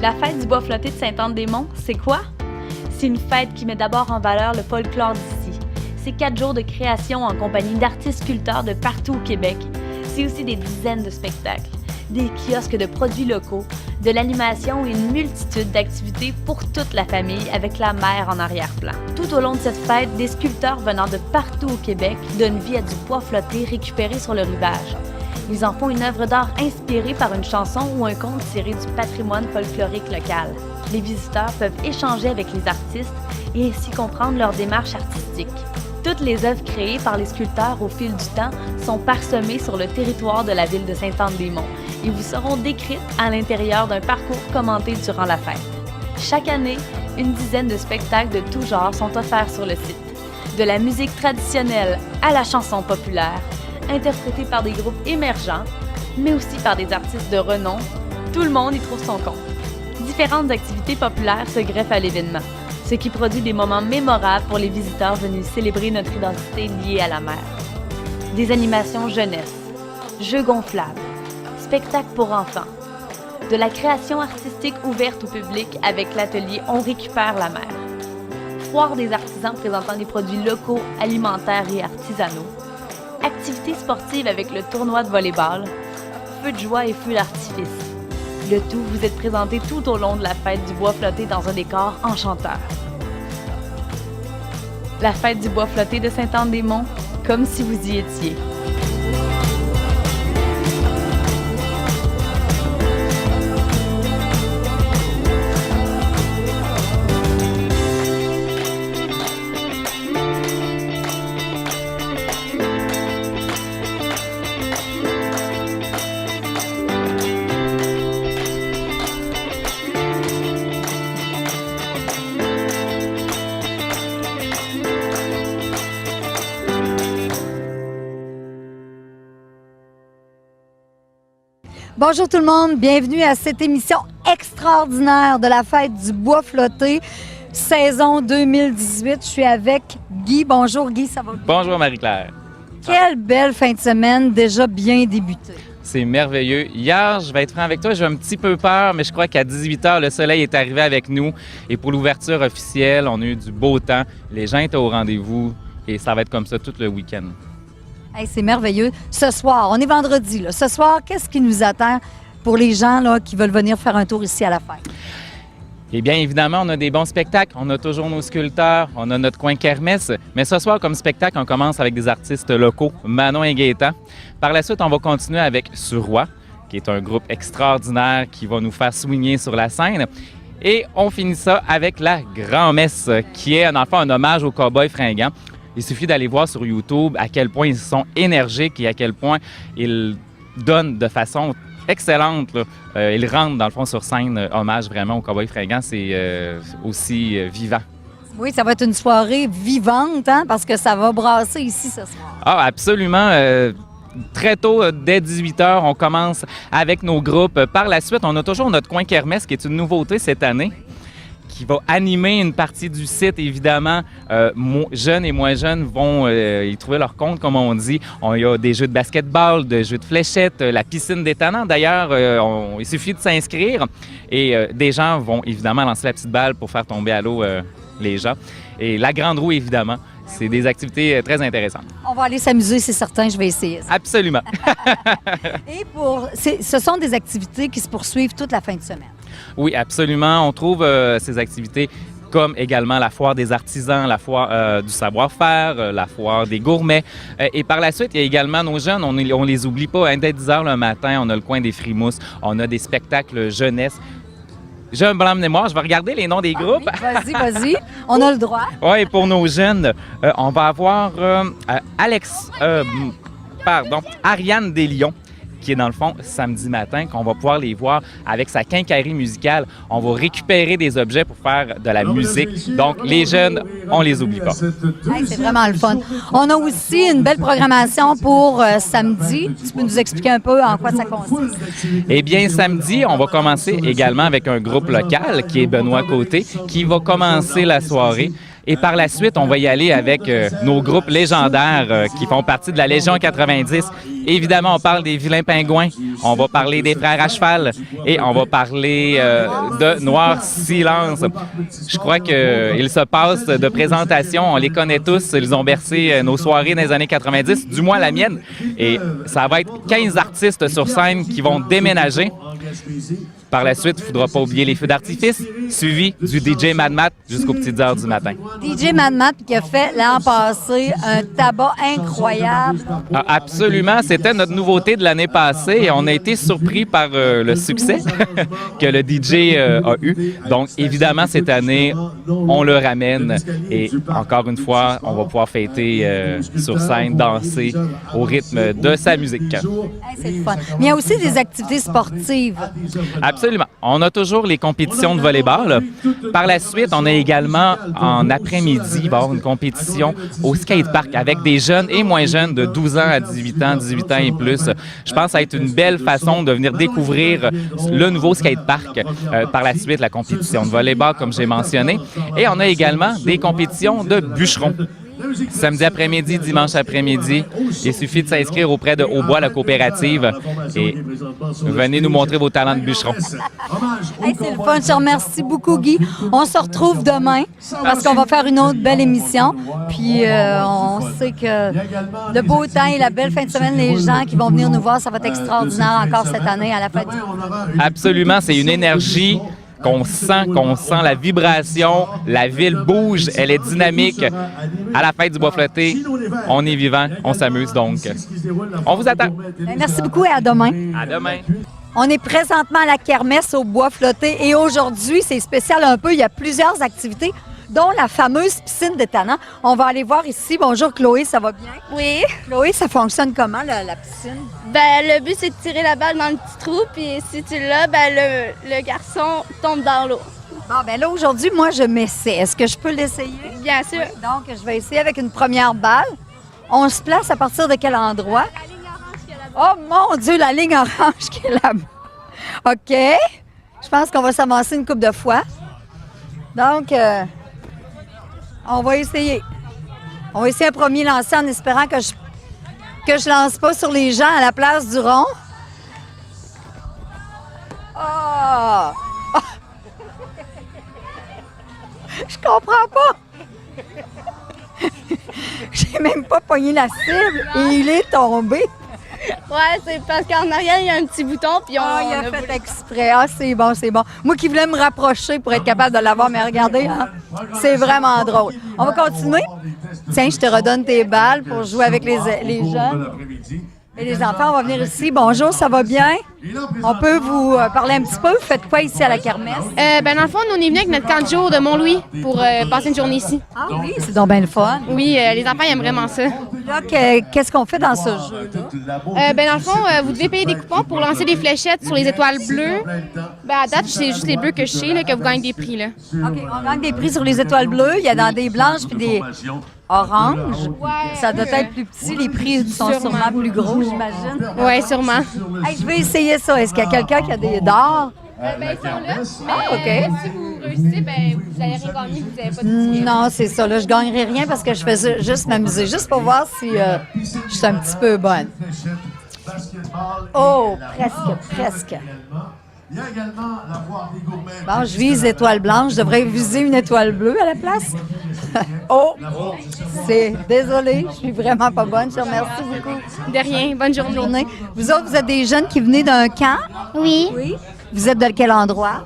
La fête du bois flotté de Sainte-Anne-des-Monts, c'est quoi? C'est une fête qui met d'abord en valeur le folklore d'ici. C'est 4 jours de création en compagnie d'artistes sculpteurs de partout au Québec. C'est aussi des dizaines de spectacles, des kiosques de produits locaux, de l'animation et une multitude d'activités pour toute la famille avec la mer en arrière-plan. Tout au long de cette fête, des sculpteurs venant de partout au Québec donnent vie à du bois flotté récupéré sur le rivage. Ils en font une œuvre d'art inspirée par une chanson ou un conte tiré du patrimoine folklorique local. Les visiteurs peuvent échanger avec les artistes et ainsi comprendre leur démarche artistique. Toutes les œuvres créées par les sculpteurs au fil du temps sont parsemées sur le territoire de la ville de Sainte-Anne-des-Monts et vous seront décrites à l'intérieur d'un parcours commenté durant la fête. Chaque année, une dizaine de spectacles de tout genre sont offerts sur le site. De la musique traditionnelle à la chanson populaire, interprétée par des groupes émergents, mais aussi par des artistes de renom, tout le monde y trouve son compte. Différentes activités populaires se greffent à l'événement, ce qui produit des moments mémorables pour les visiteurs venus célébrer notre identité liée à la mer. Des animations jeunesse, jeux gonflables, spectacles pour enfants, de la création artistique ouverte au public avec l'atelier On récupère la mer, foire des artisans présentant des produits locaux, alimentaires et artisanaux, activités sportives avec le tournoi de volley-ball, feux de joie et feux d'artifice. Le tout vous est présenté tout au long de la fête du bois flotté dans un décor enchanteur. La fête du bois flotté de Sainte-Anne-des-Monts, comme si vous y étiez. Bonjour tout le monde, bienvenue à cette émission extraordinaire de la fête du bois flotté, saison 2018. Je suis avec Guy. Bonjour Guy, ça va bien? Bonjour Marie-Claire. Quelle belle fin de semaine, déjà bien débutée. C'est merveilleux. Hier, je vais être franc avec toi, j'ai un petit peu peur, mais je crois qu'à 18h, le soleil est arrivé avec nous. Et pour l'ouverture officielle, on a eu du beau temps. Les gens étaient au rendez-vous et ça va être comme ça tout le week-end. Hey, c'est merveilleux. Ce soir, on est vendredi. Là. Ce soir, qu'est-ce qui nous attend pour les gens là, qui veulent venir faire un tour ici à la fête? Eh bien, évidemment, on a des bons spectacles. On a toujours nos sculpteurs, on a notre coin kermesse. Mais ce soir, comme spectacle, on commence avec des artistes locaux, Manon et Gaétan. Par la suite, on va continuer avec Suroît, qui est un groupe extraordinaire qui va nous faire swinger sur la scène. Et on finit ça avec la Grand-Messe, qui est, dans le fond, un hommage aux cow-boys fringants. Il suffit d'aller voir sur YouTube à quel point ils sont énergiques et à quel point ils donnent de façon excellente. Ils rentrent, dans le fond, sur scène, hommage vraiment aux cow-boys fringants. C'est aussi vivant. Oui, ça va être une soirée vivante, hein, parce que ça va brasser ici ce soir. Ah, absolument. Très tôt, dès 18h, on commence avec nos groupes. Par la suite, on a toujours notre coin kermesse, qui est une nouveauté cette année, qui va animer une partie du site, évidemment. Jeunes et moins jeunes vont y trouver leur compte, comme on dit. Il y a des jeux de basketball, des jeux de fléchettes, la piscine d'étonnant. D'ailleurs, il suffit de s'inscrire et des gens vont évidemment lancer la petite balle pour faire tomber à l'eau les gens. Et la grande roue, évidemment. C'est des activités très intéressantes. On va aller s'amuser, c'est certain, je vais essayer ça. Absolument. Et ce sont des activités qui se poursuivent toute la fin de semaine. Oui, absolument. On trouve ces activités comme également la foire des artisans, la foire du savoir-faire, la foire des gourmets. Et par la suite, il y a également nos jeunes, on les oublie pas. Hein, dès 10 h le matin, on a le coin des Frimousses, on a des spectacles jeunesse. J'ai un blanc de mémoire, je vais regarder les noms des groupes. Oui, vas-y, on a le droit. Oui, pour nos jeunes, on va avoir Ariane Deslions, qui est dans le fond samedi matin, qu'on va pouvoir les voir avec sa quincaillerie musicale. On va récupérer des objets pour faire de la musique. Donc, les jeunes, on les oublie pas. Hey, c'est vraiment le fun. On a aussi une belle programmation pour samedi. Tu peux nous expliquer un peu en quoi ça consiste? Eh bien, samedi, on va commencer également avec un groupe local qui est Benoît Côté, qui va commencer la soirée. Et par la suite, on va y aller avec nos groupes légendaires qui font partie de la Légion 90. Évidemment, on parle des Vilains Pingouins, on va parler des Frères à cheval et on va parler de Noir Silence. Je crois qu'il se passe de présentations, on les connaît tous, ils ont bercé nos soirées dans les années 90, du moins la mienne. Et ça va être 15 artistes sur scène qui vont déménager. Par la suite, il ne faudra pas oublier les feux d'artifice, suivi du DJ Mad Matt jusqu'aux petites heures du matin. DJ Mad Matt qui a fait l'an passé un tabac incroyable. Ah, absolument, c'était notre nouveauté de l'année passée et on a été surpris par le succès que le DJ a eu. Donc, évidemment, cette année, on le ramène et encore une fois, on va pouvoir fêter sur scène, danser au rythme de sa musique. Hey, c'est le fun. Mais il y a aussi des activités sportives. Absolument. On a toujours les compétitions de volleyball. Par la suite, on a également en après-midi, il va y avoir une compétition au skatepark avec des jeunes et moins jeunes de 12 ans à 18 ans et plus. Je pense que ça va être une belle façon de venir découvrir le nouveau skatepark. Par la suite, la compétition de volleyball, comme j'ai mentionné. Et on a également des compétitions de bûcherons. Samedi après-midi, dimanche après-midi. Il suffit de s'inscrire auprès de Aubois, la coopérative, et venez nous montrer vos talents de bûcheron. Hey, c'est le fun. Je te remercie beaucoup, Guy. On se retrouve demain parce qu'on va faire une autre belle émission. Puis on sait que le beau temps et la belle fin de semaine, les gens qui vont venir nous voir, ça va être extraordinaire encore cette année à la fête. Absolument, c'est une énergie qu'on sent la vibration, la ville bouge, elle est dynamique. À la fête du Bois Flotté, on est vivant, on s'amuse donc. On vous attend. Merci beaucoup et à demain. À demain. On est présentement à la kermesse au Bois Flotté et aujourd'hui, c'est spécial un peu, il y a plusieurs activités, dont la fameuse piscine de Tannant. On va aller voir ici. Bonjour Chloé, ça va bien? Oui. Chloé, ça fonctionne comment la piscine? Ben, le but, c'est de tirer la balle dans le petit trou, puis si tu l'as, ben, le garçon tombe dans l'eau. Bon, ben là, aujourd'hui, moi, je m'essaie. Est-ce que je peux l'essayer? Bien sûr. Donc, je vais essayer avec une première balle. On se place à partir de quel endroit? La ligne orange qui est là-bas. Oh mon Dieu, la ligne orange qui est là-bas. OK. Je pense qu'on va s'avancer une couple de fois. Donc, on va essayer. On va essayer un premier lancer en espérant que je lance pas sur les gens à la place du rond. Oh! Je comprends pas. J'ai même pas pogné la cible et il est tombé. Ouais, c'est parce qu'en arrière, il y a un petit bouton, puis Il a fait exprès. Ah, c'est bon, c'est bon. Moi qui voulais me rapprocher pour être capable de l'avoir, mais regardez, hein, c'est vraiment drôle. On va continuer. Tiens, je te redonne tes balles pour jouer avec les jeunes. Et les enfants, on va venir ici. Bonjour, ça va bien? On peut vous parler un petit peu? Vous faites quoi ici à la kermesse? Ben dans le fond, nous, on est venus avec notre camp de jour de Mont-Louis pour passer une journée ici. Ah oui, c'est donc bien le fun. Oui, les enfants ils aiment vraiment ça. Là, qu'est-ce qu'on fait dans ce jeu-là? Ben dans le fond, vous devez payer des coupons pour lancer des fléchettes sur les étoiles bleues. Ben à date, c'est juste les bleus que je sais, là, que vous gagnez des prix. Là. OK, on gagne des prix sur les étoiles bleues. Il y a dans des blanches puis des oranges. Ça doit être plus petit. Les prix sont sûrement plus gros, j'imagine. Oui, sûrement. Hey, je vais essayer ça. Est-ce qu'il y a quelqu'un qui a des dards? Ben ils sont là, mais OK. si vous réussissez, ben vous allez rien gagner, vous n'avez pas de ticket. Non, c'est ça. Là, je gagnerai rien parce que je fais juste m'amuser, juste pour voir si je suis un petit peu bonne. Oh, presque. Il y a également la foire des gourmets. Bon, je vise l'étoile blanche. Je devrais viser une étoile bleue à la place. Oh, c'est... Désolée, je suis vraiment pas bonne. Je te remercie beaucoup. De rien, bonne journée. Vous autres, vous êtes des jeunes qui venez d'un camp? Oui, Oui. Vous êtes de quel endroit?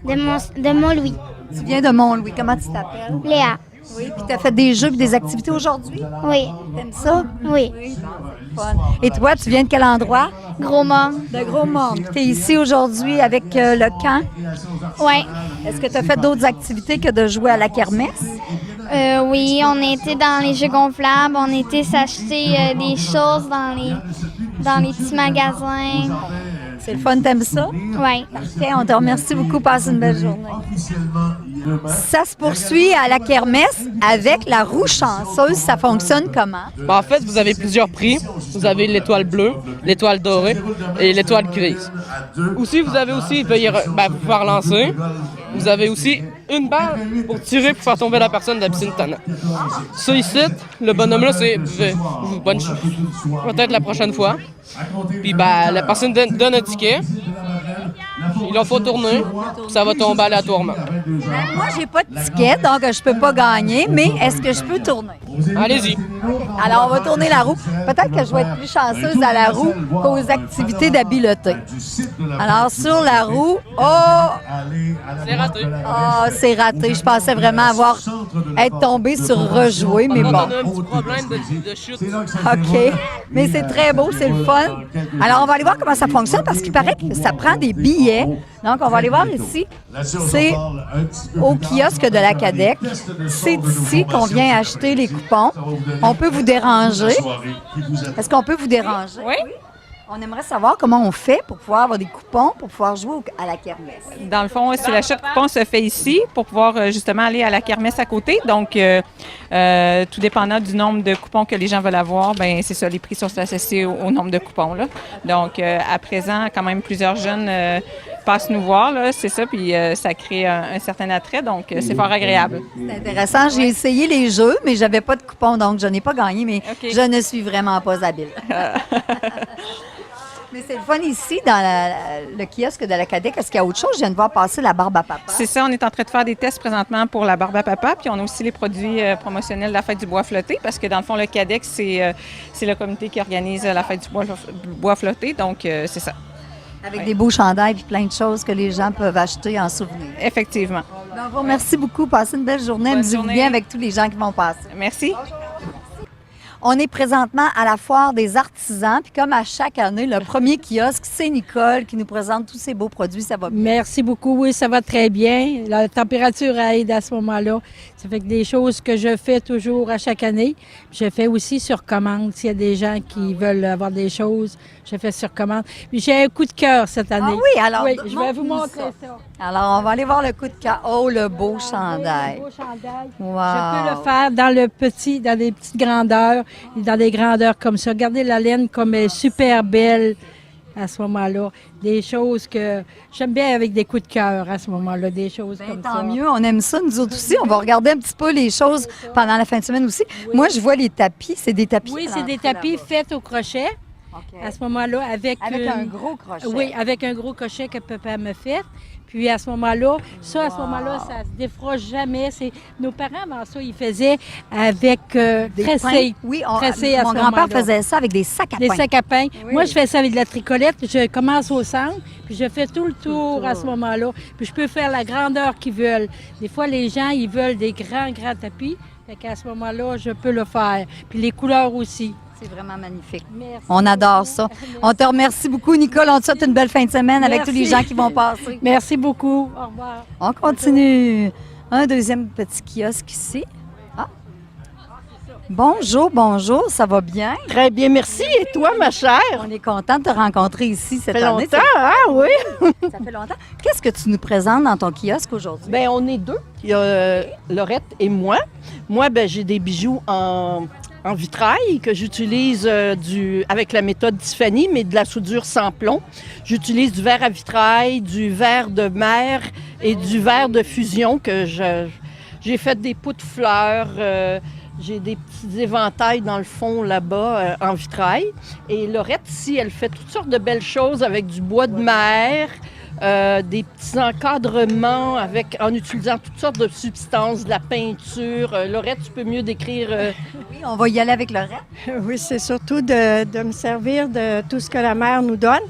de Mont-Louis. Tu viens de Mont-Louis. Comment tu t'appelles? Léa. Oui. Puis tu as fait des jeux et des activités aujourd'hui? Oui, T'aimes ça? oui. Fun. Et toi, tu viens de quel endroit? Gros-Mont. De Gros-Mont. Tu es ici aujourd'hui avec le camp. Oui. Est-ce que tu as fait d'autres activités que de jouer à la kermesse? Oui, on était dans les jeux gonflables, on était s'acheter des choses dans les petits magasins. C'est le fun, t'aimes ça? Oui. Parfait, on te remercie beaucoup. Passe une belle journée. Ça se poursuit à la kermesse avec la roue chanceuse. Ça fonctionne comment? En fait, vous avez plusieurs prix. Vous avez l'étoile bleue, l'étoile dorée et l'étoile grise. Aussi, vous avez aussi pouvoir lancer. Vous avez aussi une balle pour tirer pour faire tomber la personne de la piscine tannante. Ça ici, le bonhomme-là, c'est bonne chance. Peut-être la prochaine fois. Puis ben, la personne donne un ticket. Il en faut tourner, ça va tomber aléatoirement. Moi, j'ai pas de ticket, donc je peux pas gagner, mais est-ce que je peux tourner? Allez-y. Alors, on va tourner la roue. Peut-être que je vais être plus chanceuse à la roue qu'aux activités d'habileté. Alors, sur la roue, C'est raté. c'est raté. Je pensais vraiment être tombée sur rejouer, mais On bon. a un petit problème de chute. OK. Mais c'est très beau, c'est le fun. Alors, on va aller voir comment ça fonctionne parce qu'il paraît que ça prend des billets. Donc, on va aller voir ici. C'est au kiosque de la CADEC. C'est ici qu'on vient acheter les coupons. On peut vous déranger. Est-ce qu'on peut vous déranger? Oui. On aimerait savoir comment on fait pour pouvoir avoir des coupons, pour pouvoir jouer à la kermesse. Dans le fond, si l'achat de coupons se fait ici pour pouvoir justement aller à la kermesse à côté. Donc, tout dépendant du nombre de coupons que les gens veulent avoir, ben c'est ça, les prix sont associés au nombre de coupons, là. Donc, à présent, quand même, plusieurs jeunes passent nous voir, là, c'est ça, puis ça crée un certain attrait, donc c'est fort agréable. C'est intéressant. J'ai essayé les jeux, mais j'avais pas de coupons, donc je n'ai pas gagné, mais OK. je ne suis vraiment pas habile. Mais c'est le fun ici, dans le kiosque de la CADEC. Est-ce qu'il y a autre chose? Je viens de voir passer la barbe à papa. C'est ça, on est en train de faire des tests présentement pour la barbe à papa, puis on a aussi les produits promotionnels de la fête du bois flotté, parce que dans le fond, le CADEC, c'est le comité qui organise la fête du bois flotté, donc c'est ça. Avec des beaux chandails et plein de choses que les gens peuvent acheter en souvenir. Effectivement. Donc, merci beaucoup. Passez une belle journée. Bonne Amusez-vous journée. bien avec tous les gens qui vont passer. Merci. On est présentement à la foire des artisans. Puis comme à chaque année, le premier kiosque, c'est Nicole qui nous présente tous ces beaux produits. Ça va bien. Merci beaucoup. Oui, ça va très bien. La température aide à ce moment-là. Ça fait que des choses que je fais toujours à chaque année. Je fais aussi sur commande. S'il y a des gens qui veulent avoir des choses, je fais sur commande. Puis j'ai un coup de cœur cette année. Ah oui, alors Oui, je vais vous montre-nous montrer ça. Alors, on va aller voir le coup de cœur. Oh, le beau chandail. Le beau chandail. Wow. Je peux le faire dans dans des petites grandeurs, dans des grandeurs comme ça. Regardez la laine comme elle est super belle à ce moment-là. Des choses que j'aime bien avec des coups de cœur à ce moment-là, des choses Ben, comme tant ça. mieux, on aime ça, nous autres aussi. On va regarder un petit peu les choses pendant la fin de semaine aussi. Moi, je vois les tapis. C'est des tapis. Oui, à c'est des l'entrée tapis là-bas. faits au crochet. OK. À ce moment-là, avec un gros crochet. Oui, avec un gros crochet que papa me fait. Puis à ce moment-là, ça, à ce moment-là, ça se défroche jamais. Nos parents, avant ça, ils faisaient avec Des tressé. pains. Oui, Tressé à mon ce grand-père moment-là. faisait ça avec des sacs à Des pain. sacs à pain. Oui. Moi, je fais ça avec de la tricolette. Je commence au centre, puis je fais tout le tour à ce moment-là. Puis je peux faire la grandeur qu'ils veulent. Des fois, les gens, ils veulent des grands tapis. Fait qu'à ce moment-là, je peux le faire. Puis les couleurs aussi. C'est vraiment magnifique. Merci. On adore ça. On te remercie beaucoup, Nicole. On te souhaite une belle fin de semaine avec tous les Merci. gens qui vont passer. Merci beaucoup. Au revoir. On continue. Un deuxième petit kiosque ici. Ah. Bonjour, bonjour. Ça va bien? Très bien, merci. Et toi, ma chère? On est content de te rencontrer ici cette Ça fait année. longtemps, hein? Oui. Ça fait longtemps. Qu'est-ce que tu nous présentes dans ton kiosque aujourd'hui? Bien, on est deux. Il y a Laurette et moi. Moi, ben, j'ai des bijoux en vitrail que j'utilise avec la méthode Tiffany, mais de la soudure sans plomb. J'utilise du verre à vitrail, du verre de mer et du verre de fusion que j'ai fait des pots de fleurs. J'ai des petits éventails dans le fond là-bas en vitrail. Et Laurette, ici, elle fait toutes sortes de belles choses avec du bois de mer, des petits encadrements en utilisant toutes sortes de substances, de la peinture. Laurette, tu peux mieux décrire... Oui, on va y aller avec Laurette. Oui, c'est surtout de me servir de tout ce que la mer nous donne.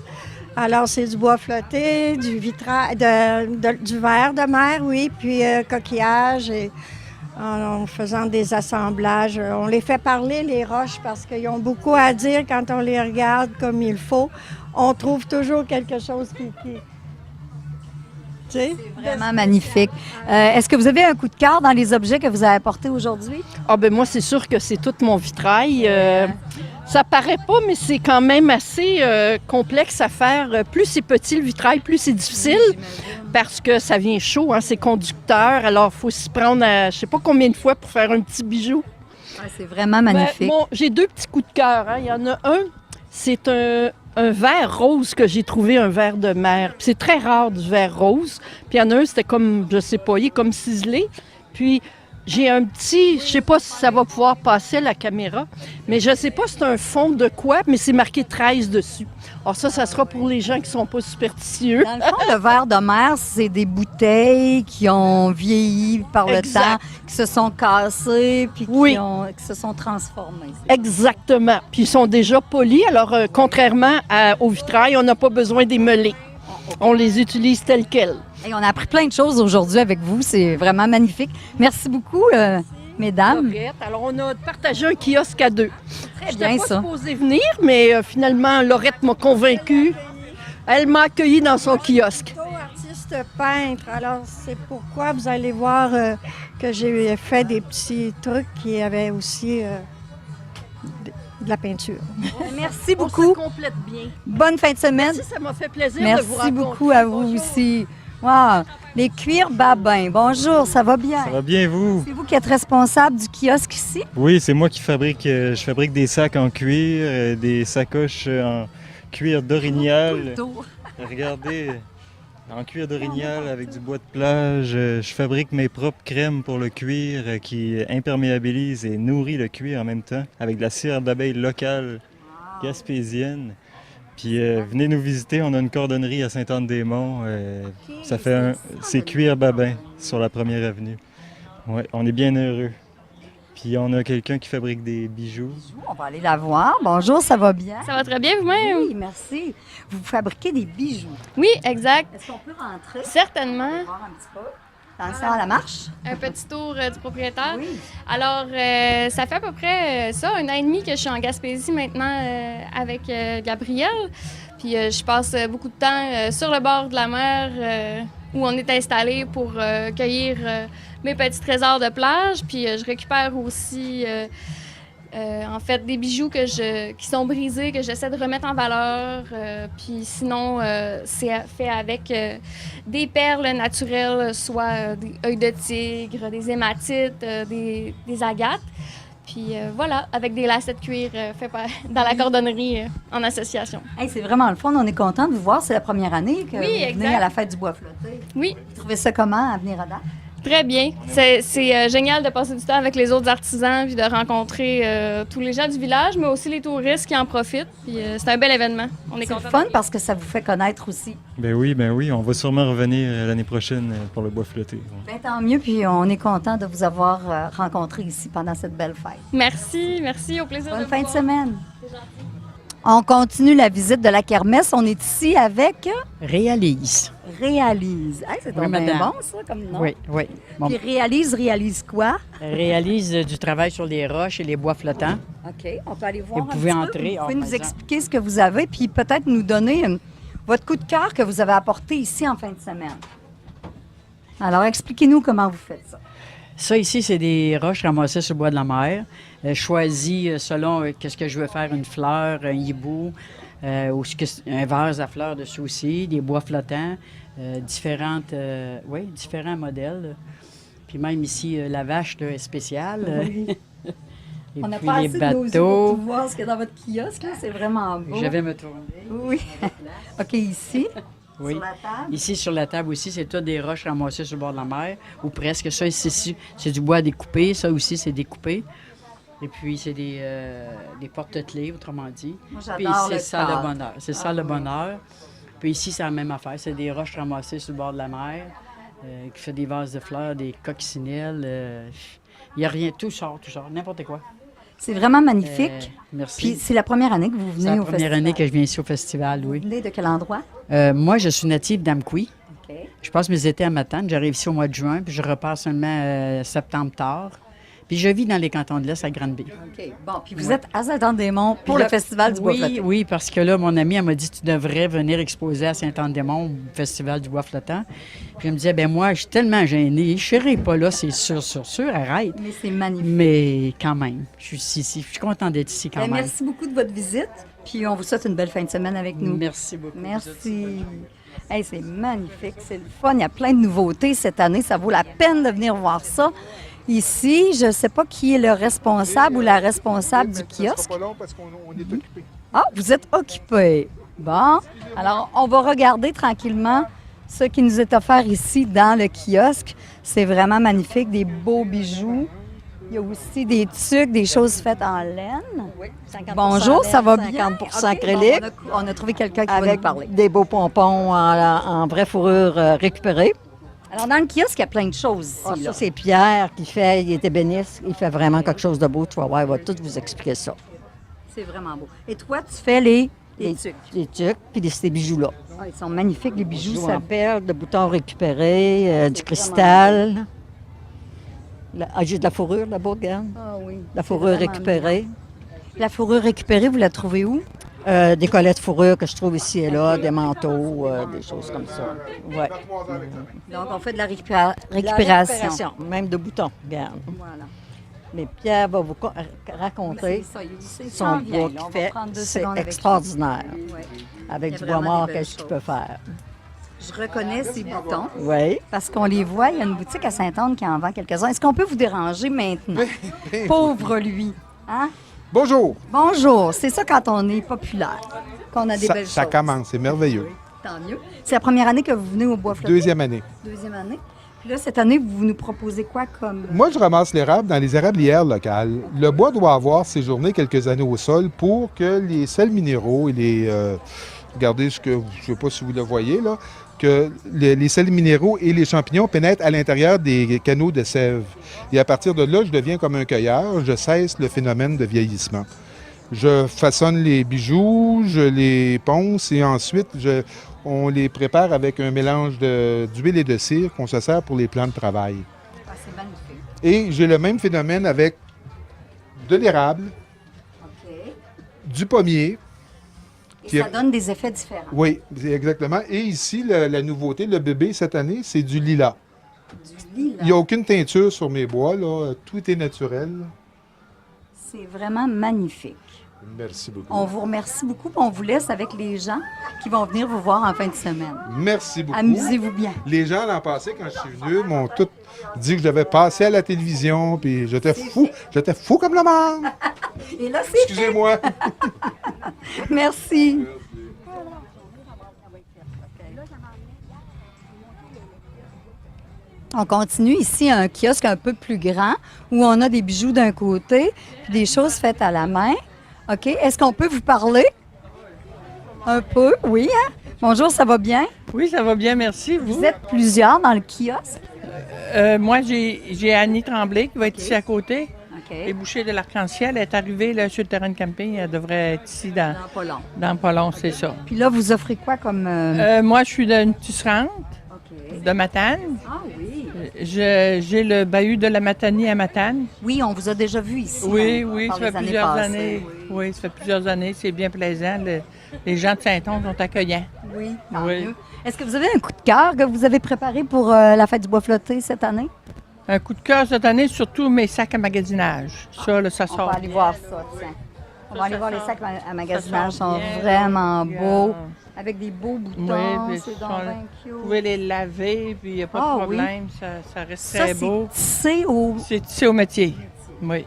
Alors, c'est du bois flotté, du vitrail, du verre de mer, oui, puis coquillage et... En faisant des assemblages. On les fait parler, les roches, parce qu'ils ont beaucoup à dire quand on les regarde comme il faut. On trouve toujours quelque chose qui... Tu sais? Vraiment magnifique. Est-ce que vous avez un coup de cœur dans les objets que vous avez apportés aujourd'hui? Ah ben moi, c'est sûr que c'est tout mon vitrail. Ça paraît pas, mais c'est quand même assez complexe à faire. Plus c'est petit, le vitrail, plus c'est difficile. Parce que ça vient chaud, hein, c'est conducteur. Alors, il faut s'y prendre à je sais pas combien de fois pour faire un petit bijou. Ouais, c'est vraiment magnifique. Bon, j'ai deux petits coups de cœur. Hein. Il y en a un, c'est un verre rose que j'ai trouvé, un verre de mer. Puis c'est très rare du verre rose. Puis il y en a un, c'était comme, je sais pas, il est comme ciselé. Puis j'ai un petit, je sais pas si ça va pouvoir passer la caméra, mais je sais pas si c'est un fond de quoi, mais c'est marqué 13 dessus. Alors ça sera pour les gens qui sont pas superstitieux. Dans le fond, le verre de mer, c'est des bouteilles qui ont vieilli par le temps, qui se sont cassées, puis qui se sont transformées. Exactement. Puis ils sont déjà polis. Alors, contrairement au vitrail, on n'a pas besoin d'émeler. On les utilise tels quels. Et on a appris plein de choses aujourd'hui avec vous. C'est vraiment magnifique. Merci beaucoup, mesdames. Laurette. Alors, on a partagé un kiosque à 2. Très bien, ça. Je n'étais pas supposée venir, mais finalement, Laurette m'a convaincue. Elle m'a accueillie dans son kiosque. Artiste peintre, alors c'est pourquoi vous allez voir que j'ai fait des petits trucs qui avaient aussi de la peinture. Merci beaucoup. On se complète bien. Bonne fin de semaine. Merci, ça m'a fait plaisir de vous Merci rencontrer. beaucoup à vous aussi. Wow. Les cuirs babins. Bonjour, ça va bien? Ça va bien, vous? C'est vous qui êtes responsable du kiosque ici? Oui, c'est moi qui fabrique. Je fabrique des sacs en cuir, des sacoches en cuir d'orignal. Regardez, en cuir d'orignal avec du bois de plage. Je fabrique mes propres crèmes pour le cuir qui imperméabilisent et nourrit le cuir en même temps avec de la cire d'abeille locale gaspésienne. Puis venez nous visiter, on a une cordonnerie à Sainte-Anne-des-Monts. C'est Cuir Babin sur la 1er avenue. Ouais, on est bien heureux. Puis on a quelqu'un qui fabrique des bijoux. On va aller la voir. Bonjour, ça va bien? Ça va très bien vous-même? Oui, merci. Vous fabriquez des bijoux. Oui, exact. Est-ce qu'on peut rentrer? Certainement. On va voir un petit peu. Dans le salon à la marche? Un petit tour du propriétaire. Oui. Alors, ça fait à peu près 1 an et demi que je suis en Gaspésie maintenant avec Gabriel. Puis je passe beaucoup de temps sur le bord de la mer où on est installé pour cueillir mes petits trésors de plage. Puis je récupère aussi en fait des bijoux qui sont brisés, que j'essaie de remettre en valeur. Puis sinon, c'est fait avec des perles naturelles, soit des œils de tigre, des hématites, des agates. Puis voilà, avec des lacets de cuir faits dans la cordonnerie en association. Hey, c'est vraiment le fun. On est content de vous voir. C'est la première année que vous venez à la fête du bois flotté. Oui. Vous trouvez ça comment à venir à date? Très bien. C'est génial de passer du temps avec les autres artisans puis de rencontrer tous les gens du village, mais aussi les touristes qui en profitent. Puis c'est un bel événement. On est C'est content. fun parce que ça vous fait connaître aussi. Ben oui, on va sûrement revenir l'année prochaine pour le bois flotté. Bien, tant mieux, puis on est content de vous avoir rencontré ici pendant cette belle fête. Merci, au plaisir de Bonne vous fin de voir. semaine. On continue la visite de la kermesse. On est ici avec Réalise. Réalise. Hey, c'est Oui, donc bien madame. bon, ça, comme nom. Oui, oui. Bon. Puis réalise quoi? Réalise du travail sur les roches et les bois flottants. OK, on peut aller voir Vous pouvez un petit peu. entrer. Vous pouvez Ah, nous par expliquer ce que vous avez, puis peut-être nous donner votre coup de cœur que vous avez apporté ici en fin de semaine. Alors, expliquez-nous comment vous faites ça. Ça ici, c'est des roches ramassées sur le bois de la mer, choisies selon qu'est-ce que je veux faire, une fleur, un hibou, ou un vase à fleurs dessus aussi, des bois flottants, différents modèles. Puis même ici, la vache là, est spéciale. Oui. Et On n'a puis pas les assez de nos yeux pour bateaux. tout voir ce qu'il y a dans votre kiosque, là. C'est vraiment beau. Je vais me tourner. Oui. OK, ici. Oui. Sur la table. Ici, sur la table aussi, c'est tout des roches ramassées sur le bord de la mer, ou presque. Ça, ici, c'est du bois découpé. Ça aussi, c'est découpé. Et puis, c'est des porte-clés, autrement dit. Moi, Puis j'adore c'est le ça cadre. le bonheur. C'est ça le bonheur. Puis ici, c'est la même affaire. C'est des roches ramassées sur le bord de la mer, qui fait des vases de fleurs, des coccinelles. Il n'y a rien. Tout sort, n'importe quoi. C'est vraiment magnifique. Merci. Puis c'est la première année que vous venez C'est la au première festival. année que je viens ici au festival, oui. Vous venez de quel endroit? Moi, je suis native d'Amqui. OK. Je passe mes étés à Matane. J'arrive ici au mois de juin, puis je repars seulement septembre tard. Puis je vis dans les cantons de l'Est à Granby. OK. Bon, puis vous êtes à Saint-Anne-des-Monts pour le festival du bois flotté. Oui, parce que là, mon amie, elle m'a dit tu devrais venir exposer à Saint-Anne-des-Monts au festival du bois flottant. Puis je me disais, ben moi, je suis tellement gênée. Je serai pas là, c'est sûr, arrête. Mais c'est magnifique. Mais quand même, je suis ici. Je suis contente d'être ici quand Ben, même. merci beaucoup de votre visite. Puis on vous souhaite une belle fin de semaine avec nous. Merci beaucoup. Merci. Hey, c'est magnifique, c'est le fun. Il y a plein de nouveautés cette année. Ça vaut la peine de venir voir ça. Ici, je ne sais pas qui est le responsable ou la responsable du kiosque. Ça sera pas long parce qu'on est occupé. Ah, vous êtes occupé. Bon, alors on va regarder tranquillement ce qui nous est offert ici dans le kiosque. C'est vraiment magnifique, des beaux bijoux. Il y a aussi des tuques, des choses faites en laine. Oui, 50% Bonjour, laine, ça va bien? 50% OK, acrylique. bon, on a trouvé quelqu'un qui va Avec nous parler. des beaux pompons en vraie fourrure récupérée. Alors, dans le kiosque, il y a plein de choses ici. Ah, là. ça, c'est Pierre qui fait, il est ébéniste, il fait vraiment quelque chose de beau. Tu vas voir, il va tout vous expliquer ça. C'est vraiment beau. Et toi, tu fais les Les tuques. Les tuques, puis ces bijoux-là. Ah, ils sont magnifiques, les bijoux. Bijoux Ça... en perles, de boutons récupérés, du cristal. J'ai de la fourrure là-bas, regarde. Ah oui. La fourrure vraiment récupérée. La fourrure récupérée, vous la trouvez où? Des collets de fourrure que je trouve ici et là, des manteaux, des choses comme ça. Ouais. Donc, on fait de la La récupération. même de boutons, regarde. Voilà. Mais Pierre va vous raconter son bois qu'il fait. C'est extraordinaire. Avec du bois mort, qu'est-ce qu'il peut faire? Je reconnais ces boutons. Oui. Parce qu'on les voit, il y a une boutique à Sainte-Anne qui en vend quelques-uns. Est-ce qu'on peut vous déranger maintenant? Pauvre lui. Hein? Bonjour. Bonjour. C'est ça quand on est populaire, qu'on a des belles Ça choses. commence, c'est merveilleux. Tant mieux. C'est la première année que vous venez au Bois Flotté? Deuxième année. Deuxième année. Puis là, cette année, vous nous proposez quoi comme... Moi, je ramasse l'érable dans les érablières locales. Le bois doit avoir séjourné quelques années au sol pour que les sels minéraux et les... regardez ce que... Je ne sais pas si vous le voyez, là, que les sels minéraux et les champignons pénètrent à l'intérieur des canaux de sève. Et à partir de là, je deviens comme un cueilleur. Je cesse le phénomène de vieillissement. Je façonne les bijoux, je les ponce et ensuite, on les prépare avec un mélange d'huile et de cire qu'on se sert pour les plans de travail. Ah, c'est magnifique. Et j'ai le même phénomène avec de l'érable, du pommier. Et ça donne des effets différents. Oui, exactement. Et ici, la nouveauté, le bébé cette année, c'est du lilas. Du lilas. Il n'y a aucune teinture sur mes bois, là. Tout est naturel. C'est vraiment magnifique. Merci beaucoup. On vous remercie beaucoup. On vous laisse avec les gens qui vont venir vous voir en fin de semaine. Merci beaucoup. Amusez-vous bien. Les gens l'an passé, quand je suis venu, m'ont tous dit que je devais passer à la télévision, puis j'étais fou. J'étais fou comme le monde. Et là, c'est... Excusez-moi. Merci. On continue ici un kiosque un peu plus grand où on a des bijoux d'un côté puis des choses faites à la main. OK. Est-ce qu'on peut vous parler? Un peu, oui. Hein? Bonjour, ça va bien? Oui, ça va bien, merci. Vous êtes plusieurs dans le kiosque? Moi, j'ai Annie Tremblay qui va être ici à côté. OK. Les bouchées de l'Arc-en-Ciel. Elle est arrivée là, sur le terrain de camping. Elle devrait être ici dans pas long. Dans pas long, c'est ça. Puis là, vous offrez quoi comme... Moi, je suis d'une tisserande de Matane. Ah oui. J'ai le bahut de la Matanie à Matane. Oui, on vous a déjà vu ici. Oui, hein, oui, par ça les fait plusieurs passées. années. Oui, ça fait plusieurs années. C'est bien plaisant. Les gens de Saint-Onge sont accueillants. Oui, tant Oui. mieux. Est-ce que vous avez un coup de cœur que vous avez préparé pour la fête du bois flotté cette année? Un coup de cœur cette année, surtout mes sacs à magasinage. Ça, là, ça On sort va aller bien. voir ça, tiens. On va aller voir les sacs à magasinage. Ils sont bien. vraiment Bien. beaux, avec des beaux boutons. Oui, puis C'est donc bien cute. vous pouvez les laver, puis il n'y a pas Ah, de oui. problème, ça reste Ça, très beau. c'est tissé au... C'est tissé au métier, oui.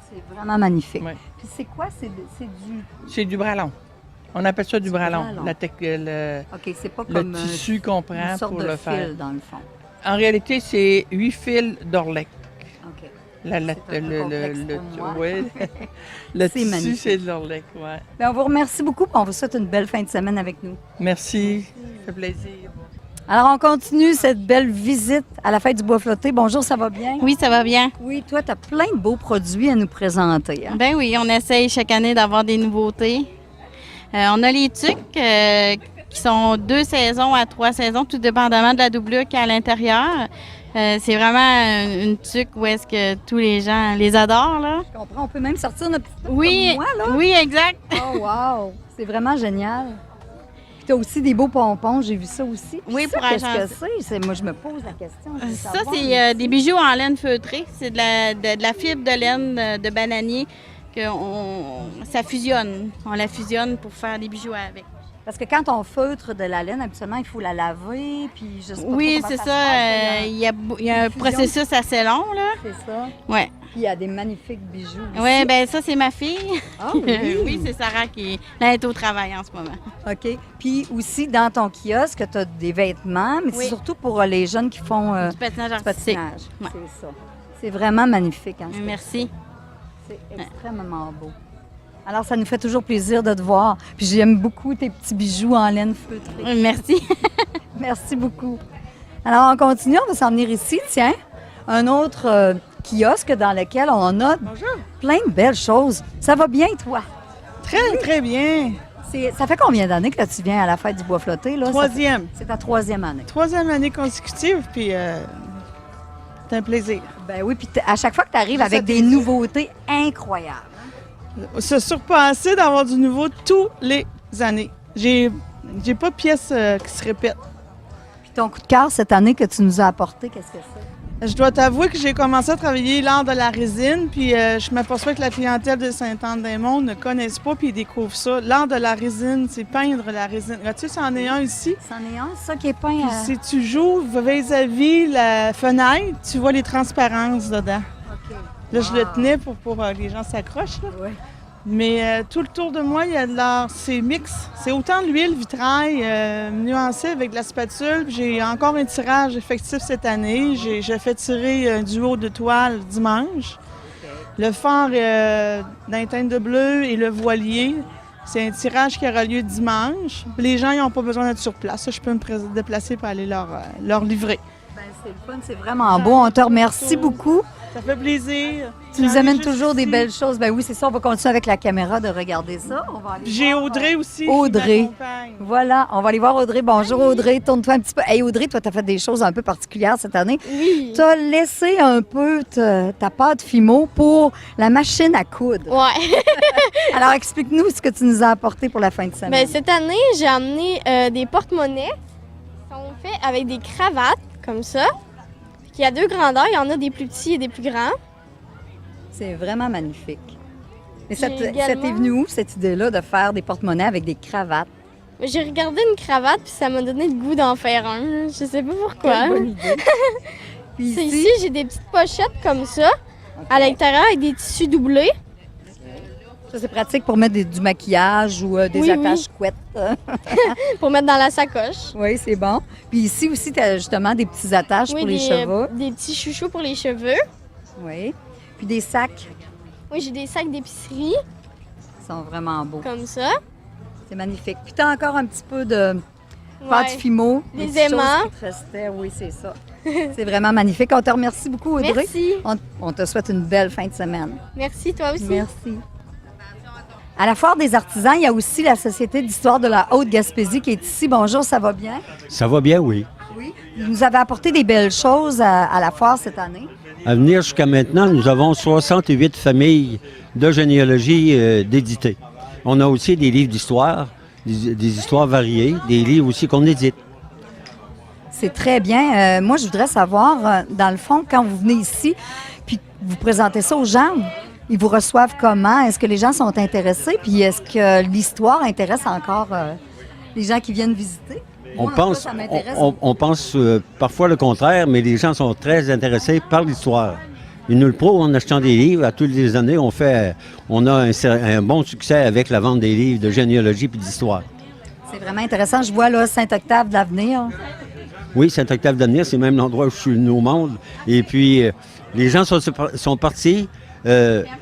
C'est vraiment magnifique. Oui. Puis c'est quoi? C'est du... C'est du bralon. On appelle ça du bralon. bralon. OK, c'est pas le comme tissu qu'on prend une sorte pour de le fil, faire. dans le fond. En réalité, c'est 8 fils d'Orlec. OK. Le C'est tissu, magnifique. c'est de l'Orlec, oui. Bien, on vous remercie beaucoup et on vous souhaite une belle fin de semaine avec nous. Merci, ça fait plaisir. Alors, on continue cette belle visite à la fête du bois flotté. Bonjour, ça va bien? Oui, ça va bien. Oui, toi, tu as plein de beaux produits à nous présenter. Hein? Ben oui, on essaye chaque année d'avoir des nouveautés. On a les tuques qui sont 2 saisons à 3 saisons, tout dépendamment de la doublure qu'il y a à l'intérieur. C'est vraiment une tuque où est-ce que tous les gens les adorent, là. Je comprends, on peut même sortir notre petite comme moi, là. Oui, exact. Oh, wow! C'est vraiment génial. Puis tu as aussi des beaux pompons, j'ai vu ça aussi. Puis Oui, ça, pour qu'est-ce que agencer. c'est? Moi, je me pose la question. je veux Ça, savoir. c'est des bijoux en laine feutrée. C'est de la fibre de laine de bananier que ça fusionne. On la fusionne pour faire des bijoux avec. Parce que quand on feutre de la laine, habituellement, il faut la laver, puis je sais pas Oui, trop c'est comment ça. se passe, Il y a un diffusion. processus assez long, là. C'est ça. Ouais. Puis il y a des magnifiques bijoux aussi. Oui, bien ça, c'est ma fille. Ah oui? Oui, c'est Sarah qui là, est au travail en ce moment. OK. Puis aussi, dans ton kiosque, tu as des vêtements, mais Oui. c'est surtout pour les jeunes qui font Du patinage du artistique. patinage. Ouais. C'est ça. C'est vraiment magnifique. Hein, Merci. C'est extrêmement beau. Alors, ça nous fait toujours plaisir de te voir. Puis j'aime beaucoup tes petits bijoux en laine feutrée. Merci. Merci beaucoup. Alors, on continue. On va s'en venir ici. Tiens, un autre kiosque dans lequel on a plein de belles choses. Ça va bien, toi? Très, très bien. Ça fait combien d'années que tu viens à la fête du bois flotté? Là? Troisième. C'est ta troisième année. Troisième année consécutive, puis c'est un plaisir. Ben oui, puis à chaque fois que tu arrives avec des nouveautés incroyables. Se surpasser d'avoir du nouveau tous les années. J'ai pas de pièces qui se répètent. Puis ton coup de cœur cette année que tu nous as apporté, qu'est-ce que c'est? Je dois t'avouer que j'ai commencé à travailler l'art de la résine, puis je m'aperçois que la clientèle de Sainte-Anne-des-Monts ne connaissent pas, puis ils découvrent ça. L'art de la résine, c'est peindre la résine. Tu sais, c'en est un ici. C'en est un, ça qui est peint. Puis si tu joues vis-à-vis la fenêtre, tu vois les transparences dedans. OK. Là, je le tenais pour les gens s'accrochent. Là. Ouais. Mais tout le tour de moi, il y a de l'art. C'est mix. C'est autant de l'huile vitrail nuancée avec de la spatule. J'ai encore un tirage effectif cette année. J'ai fait tirer un duo de toile dimanche. Le fard d'un teinte de bleu et le voilier, c'est un tirage qui aura lieu dimanche. Les gens n'ont pas besoin d'être sur place. Je peux me déplacer pour aller leur livrer. Ben, c'est le fun, c'est vraiment beau. On te remercie beaucoup. Ça fait plaisir. Tu nous amènes toujours des belles choses. Ben oui, c'est ça. On va continuer avec la caméra de regarder ça. On va aller J'ai voir, Audrey aussi. Audrey. Qui m'accompagne. Voilà, on va aller voir Audrey. Bonjour Audrey, tourne-toi un petit peu. Hey Audrey, toi, tu as fait des choses un peu particulières cette année. Oui. Tu as laissé un peu ta pâte Fimo pour la machine à coudre. Ouais. Alors, explique-nous ce que tu nous as apporté pour la fin de semaine. Ben, cette année, j'ai amené des porte-monnaies qui sont faits avec des cravates, comme ça. Il y a deux grandeurs, il y en a des plus petits et des plus grands. C'est vraiment magnifique. Et J'ai ça t'est également- venu où, cette idée-là, de faire des porte-monnaies avec des cravates? J'ai regardé une cravate puis ça m'a donné le goût d'en faire un. Je sais pas pourquoi. Quelle bonne idée. Puis C'est ici, j'ai des petites pochettes comme ça, à l'intérieur avec des tissus doublés. Ça, c'est pratique pour mettre du maquillage ou des Oui, attaches oui. couettes. Pour mettre dans la sacoche. Oui, c'est bon. Puis ici aussi, tu as justement des petits attaches Oui, pour les cheveux. des petits chouchous pour les cheveux. Oui. Puis des sacs. Oui, j'ai des sacs d'épicerie, Ils sont vraiment beaux. comme ça. C'est magnifique. Puis tu as encore un petit peu de Ouais. pâte Fimo. Des petites choses aimants. qui te restaient. Oui, c'est ça. C'est vraiment magnifique. On te remercie beaucoup, Audrey. Merci. On te souhaite une belle fin de semaine. Merci, toi aussi. Merci. À la Foire des artisans, il y a aussi la Société d'histoire de la Haute-Gaspésie qui est ici. Bonjour, ça va bien? Ça va bien, oui. Oui. Vous nous avez apporté des belles choses à la foire cette année. À venir jusqu'à maintenant, nous avons 68 familles de généalogie d'éditer. On a aussi des livres d'histoire, des histoires variées, des livres aussi qu'on édite. C'est très bien. Moi, je voudrais savoir, dans le fond, quand vous venez ici, puis vous présentez ça aux gens, ils vous reçoivent comment? Est-ce que les gens sont intéressés? Puis est-ce que l'histoire intéresse encore les gens qui viennent visiter? On Moi, en tout cas, pense, ça m'intéresse. on pense parfois le contraire, mais les gens sont très intéressés par l'histoire. Ils nous le prouvent en achetant des livres. À toutes les années, on a un bon succès avec la vente des livres de généalogie et d'histoire. C'est vraiment intéressant. Je vois là Saint-Octave de l'Avenir. Oui, Saint-Octave d'Avenir, c'est même l'endroit où je suis venu au monde. Et puis, les gens sont partis.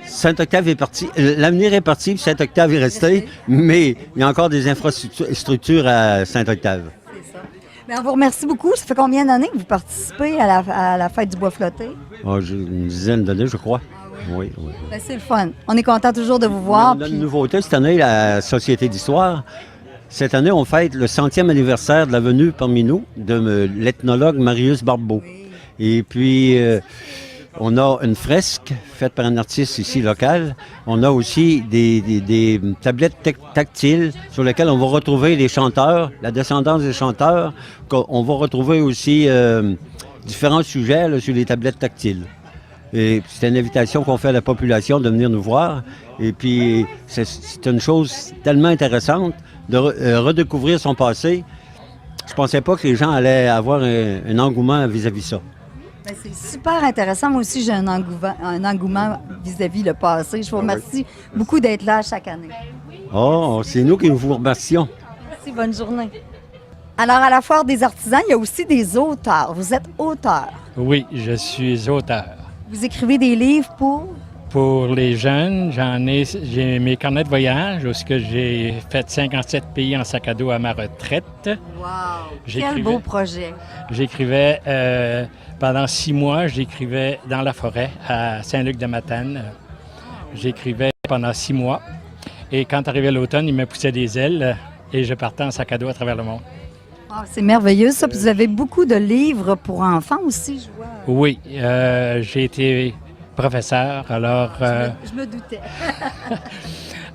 Saint-Octave est parti. L'Avenir est parti, puis Saint-Octave est resté. Mais il y a encore des infrastructures à Saint-Octave. Bien, on vous remercie beaucoup. Ça fait combien d'années que vous participez à la fête du bois flotté? Oh, j'ai une dizaine d'années, je crois. Oui, oui. Ben, c'est le fun. On est content toujours de vous voir. On a puis- une nouveauté cette année, la Société d'histoire. Cette année, on fête le 100e anniversaire de la venue parmi nous de l'ethnologue Marius Barbeau. Et puis, on a une fresque faite par un artiste ici local. On a aussi des tablettes tactiles sur lesquelles on va retrouver les chanteurs, la descendance des chanteurs. On va retrouver aussi différents sujets là, sur les tablettes tactiles. Et c'est une invitation qu'on fait à la population de venir nous voir. Et puis, c'est une chose tellement intéressante de redécouvrir son passé. Je pensais pas que les gens allaient avoir un engouement vis-à-vis ça. Ben, c'est super intéressant. Moi aussi, j'ai un engouement vis-à-vis le passé. Je vous remercie beaucoup d'être là chaque année. Oh, c'est nous qui vous remercions. Merci, bonne journée. Alors, à la Foire des artisans, il y a aussi des auteurs. Vous êtes auteur. Oui, je suis auteur. Vous écrivez des livres pour? Pour les jeunes, j'ai mes carnets de voyage où j'ai fait 57 pays en sac à dos à ma retraite. Wow! Quel beau projet! J'écrivais pendant 6 mois, j'écrivais dans la forêt à Saint-Luc-de-Matane. J'écrivais pendant 6 mois. Et quand arrivait l'automne, il me poussait des ailes et je partais en sac à dos à travers le monde. Oh, c'est merveilleux ça. Puis vous avez beaucoup de livres pour enfants aussi, je vois. Oui, j'ai été professeur, alors... Je me doutais.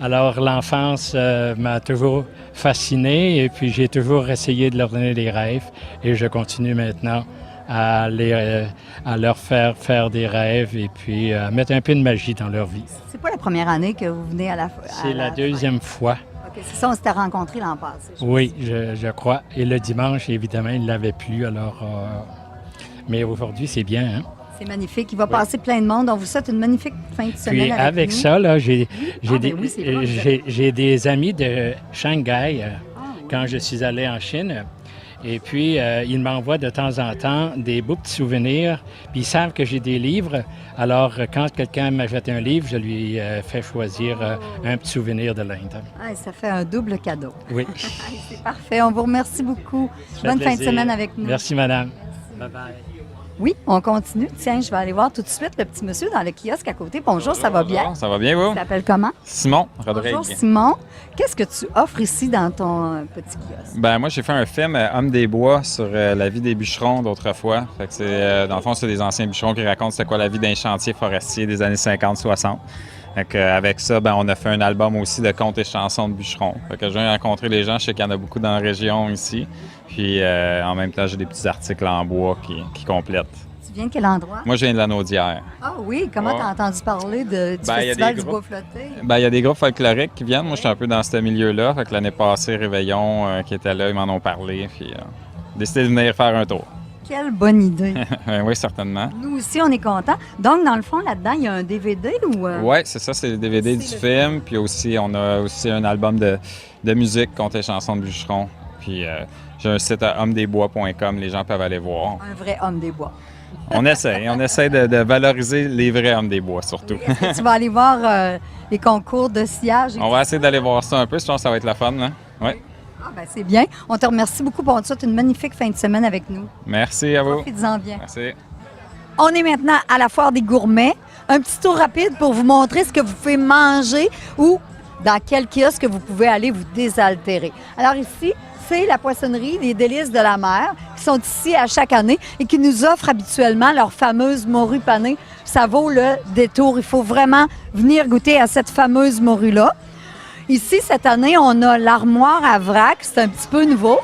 Alors, l'enfance m'a toujours fasciné et puis j'ai toujours essayé de leur donner des rêves et je continue maintenant à leur faire des rêves et puis à mettre un peu de magie dans leur vie. C'est pas la première année que vous venez à la... C'est la deuxième fois. OK, c'est ça, on s'était rencontrés l'an passé. Oui, je crois. Et le dimanche, évidemment, il ne l'avait plus, alors... Mais aujourd'hui, c'est bien, hein? C'est magnifique. Il va passer plein de monde. On vous souhaite une magnifique fin de semaine puis avec nous. Ça, là, j'ai oui, des amis de Shanghai quand je suis allé en Chine. Et puis, ils m'envoient de temps en temps des beaux petits souvenirs. Puis, ils savent que j'ai des livres. Alors, quand quelqu'un m'achète un livre, je lui fais choisir un petit souvenir de l'Inde. Ah, ça fait un double cadeau. Oui. C'est parfait. On vous remercie beaucoup. Bonne fin de semaine avec nous. Merci, madame. Bye-bye. Oui, on continue. Tiens, je vais aller voir tout de suite le petit monsieur dans le kiosque à côté. Bonjour, ça va bien? Ça va bien, vous? Tu t'appelles comment? Simon Rodrigue. Bonjour, Simon. Qu'est-ce que tu offres ici dans ton petit kiosque? Ben moi, j'ai fait un film, Homme des bois, sur la vie des bûcherons d'autrefois. Fait que c'est, dans le fond, c'est des anciens bûcherons qui racontent c'est quoi la vie d'un chantier forestier des années 50-60. Fait que, avec ça, ben, on a fait un album aussi de contes et chansons de bûcherons. Fait que je viens rencontrer les gens, je sais qu'il y en a beaucoup dans la région ici. Puis en même temps, j'ai des petits articles en bois qui complètent. Tu viens de quel endroit? Moi, je viens de la Naudière. Ah oui, comment tu as entendu parler du Festival du bois flotté? Ben, il y a des groupes folkloriques qui viennent. Moi, je suis un peu dans ce milieu-là. Fait que l'année passée, Réveillon qui était là, ils m'en ont parlé. Puis décidé de venir faire un tour. Quelle bonne idée! Oui, certainement. Nous aussi, on est contents. Donc, dans le fond, là-dedans, il y a un DVD ou... Oui, c'est ça, c'est le DVD du film. Puis aussi, on a aussi un album de musique, contes et chansons de bûcherons. Puis j'ai un site à hommesdesbois.com, les gens peuvent aller voir. Un vrai homme des bois. On essaie de valoriser les vrais hommes des bois, surtout. Oui, tu vas aller voir les concours de sillage? On va essayer d'aller voir ça un peu, je pense que ça va être la fun, hein? Oui. Ah, ben c'est bien. On te remercie beaucoup pour ça. Une magnifique fin de semaine avec nous. Merci à vous. Profitez-en bien. Merci. On est maintenant à la Foire des gourmets. Un petit tour rapide pour vous montrer ce que vous pouvez manger ou dans quel kiosque vous pouvez aller vous désaltérer. Alors ici, c'est la poissonnerie des Délices de la mer qui sont ici à chaque année et qui nous offrent habituellement leur fameuse morue panée. Ça vaut le détour. Il faut vraiment venir goûter à cette fameuse morue-là. Ici, cette année, on a l'armoire à vrac. C'est un petit peu nouveau.